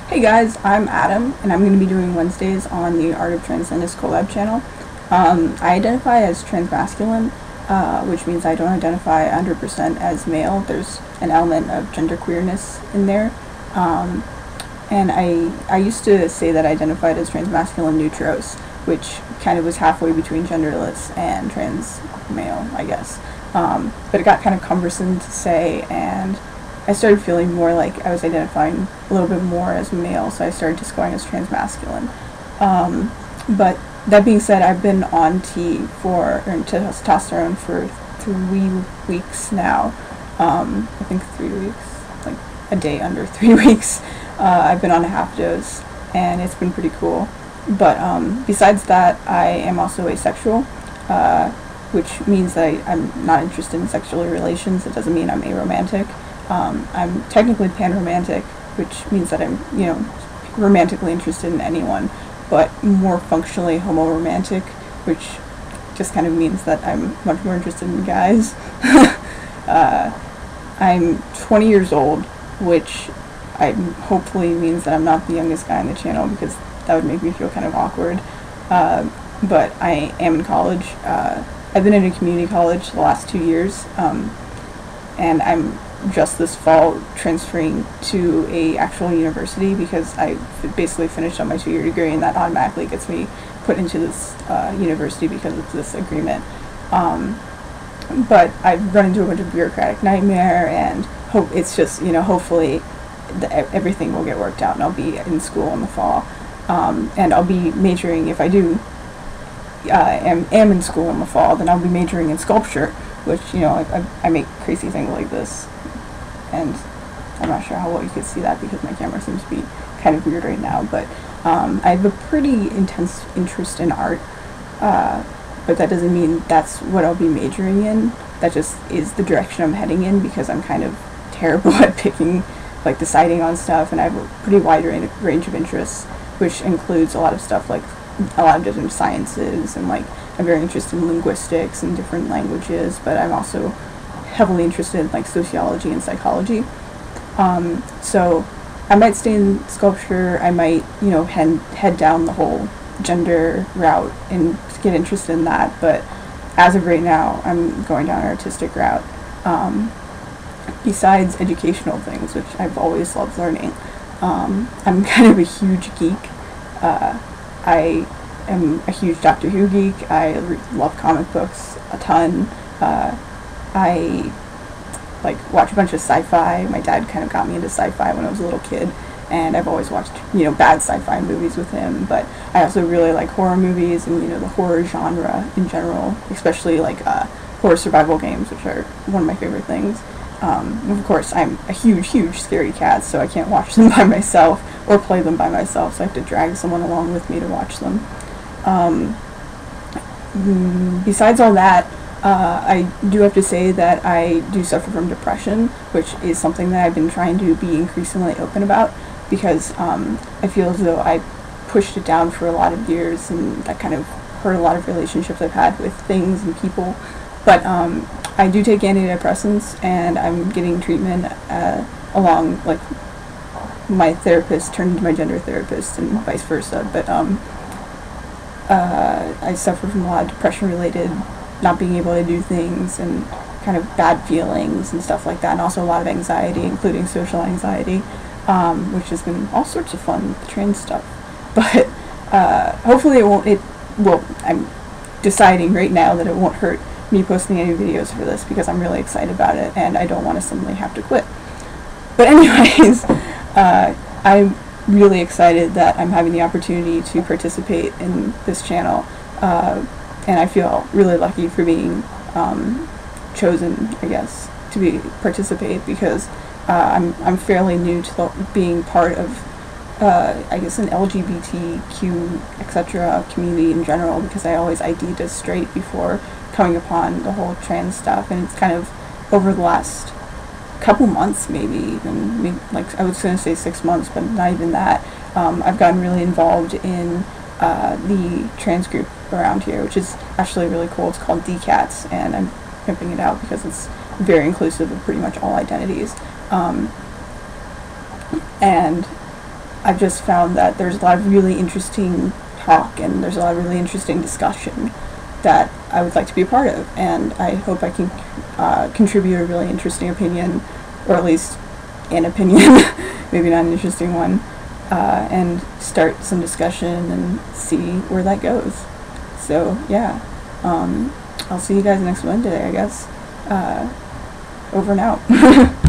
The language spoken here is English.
Hey guys, I'm Adam, and I'm going to be doing Wednesdays on the Art of Transliness collab channel. I identify as transmasculine, which means I don't identify 100% as male. There's an element of genderqueerness in there. And I used to say that I identified as transmasculine neutros, which kind of was halfway between genderless and trans male, I guess. But it got kind of cumbersome to say, and I started feeling more like I was identifying a little bit more as male, so I started just going as transmasculine. But that being said, I've been on testosterone for 3 weeks now. I think 3 weeks, like a day under 3 weeks. I've been on a half dose, and it's been pretty cool. But besides that, I am also asexual, which means that I'm not interested in sexual relations. It doesn't mean I'm aromantic. I'm technically panromantic, which means that I'm, romantically interested in anyone, but more functionally homoromantic, which just kind of means that I'm much more interested in guys. I'm 20 years old, which hopefully means that I'm not the youngest guy on the channel, because that would make me feel kind of awkward. But I am in college. I've been in a community college the last 2 years, and I'm just this fall transferring to a actual university because I basically finished on my 2-year degree, and that automatically gets me put into this university because of this agreement. But I've run into a bunch of bureaucratic nightmare, and it's just, hopefully everything will get worked out and I'll be in school in the fall. And I'll be majoring, if I do am in school in the fall, then I'll be majoring in sculpture, which, I make crazy things like this. And I'm not sure how well you could see that because my camera seems to be kind of weird right now, but I have a pretty intense interest in art, but that doesn't mean that's what I'll be majoring in. That just is the direction I'm heading in, because I'm kind of terrible at picking, deciding on stuff, and I have a pretty wide range of interests, which includes a lot of stuff like a lot of different sciences, and I'm very interested in linguistics and different languages, but I'm also heavily interested in sociology and psychology. So I might stay in sculpture. I might, head down the whole gender route and get interested in that. But as of right now, I'm going down an artistic route. Besides educational things, which I've always loved learning, I'm kind of a huge geek. I am a huge Doctor Who geek. I love comic books a ton. I watch a bunch of sci-fi. My dad kind of got me into sci-fi when I was a little kid, and I've always watched, bad sci-fi movies with him, but I also really like horror movies and, the horror genre in general, especially horror survival games, which are one of my favorite things. Of course, I'm a huge scaredy cat, so I can't watch them by myself or play them by myself, so I have to drag someone along with me to watch them. Besides all that, I do have to say that I do suffer from depression, which is something that I've been trying to be increasingly open about, because I feel as though I pushed it down for a lot of years, and that kind of hurt a lot of relationships I've had with things and people. But I do take antidepressants, and I'm getting treatment along, my therapist turned into my gender therapist and vice versa. But I suffer from a lot of depression-related not being able to do things, and kind of bad feelings and stuff like that, and also a lot of anxiety, including social anxiety, which has been all sorts of fun with the trans stuff. But hopefully I'm deciding right now that it won't hurt me posting any videos for this, because I'm really excited about it, and I don't want to suddenly have to quit. But anyways, I'm really excited that I'm having the opportunity to participate in this channel, and I feel really lucky for being chosen, I guess, to participate, because I'm fairly new to being part of, I guess, an LGBTQ, etc. community in general, because I always ID'd as straight before coming upon the whole trans stuff, and it's kind of over the last couple months, maybe even, I was going to say 6 months, but not even that, I've gotten really involved in the trans group around here, which is actually really cool. It's called DCATS, and I'm pimping it out because it's very inclusive of pretty much all identities. And I've just found that there's a lot of really interesting talk and there's a lot of really interesting discussion that I would like to be a part of, and I hope I can contribute a really interesting opinion, or at least an opinion, maybe not an interesting one, and start some discussion and see where that goes. So yeah, I'll see you guys next Monday, I guess. Over and out.